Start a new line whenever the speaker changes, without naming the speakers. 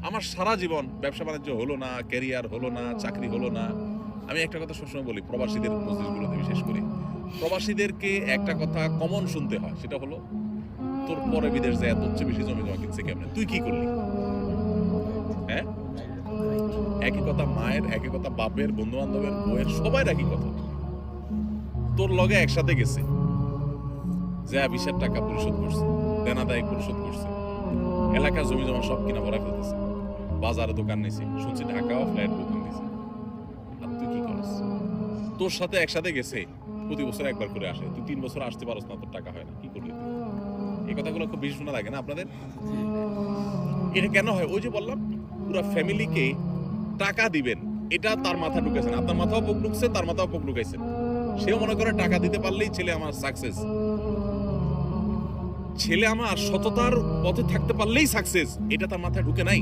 আমার সারা জীবন ব্যবসা বাণিজ্য হলো না, ক্যারিয়ার হলো না, চাকরি হলো না। আমি একটা কথা সবসময় বলি প্রবাসীদের মজলিসগুলোতে বিশেষ করে, প্রবাসীদেরকে একটা কথা কমন শুনতে হয়, সেটা হলো তোর পরে বিদেশ যায় এত হচ্ছে বেশি জমি জমা কিনছে কেমনে, তুই কি করলি? হ্যাঁ, একই কথা মায়ের, একই কথা বাপের, বন্ধু বান্ধবের, বউয়ের, সবাই একই কথা। তোর লগে একসাথে গেছে, যা 20,000 টাকা পরিশোধ করছে, দেনা দায় পরিশোধ করছে, এলাকার জমি জমা সব কিনা ভরা ফেলতেছে, বাজারে দোকান নিয়েছে, শুনছি ঢাকাও ফ্ল্যাট বুকিং দিছে। আর তুই কি করিস? তোর সাথে একসাথে গেছে, প্রতি বছর একবার করে আসে, তুই 3 বছর আসতে পারস না, তোর টাকা হয় না, কি করলি তুই? এই কথাগুলো খুব বেশি শোনা লাগে না আপনাদের? এটা কেন হয়? ওই যে বললাম, পুরো ফ্যামিলিকে টাকা দিবেন, এটা তার মাথা ঢুকেছেন, আপনার মাথাও পোক ঢুকছে, তার মাথাও পোক ঢুকাইছেন। সেও মনে করে টাকা দিতে পারলেই ছেলে আমার সাকসেস, ছেলে আমার সততার পথে থাকতে পারলেই সাকসেস, এটা তার মাথায় ঢুকে নাই।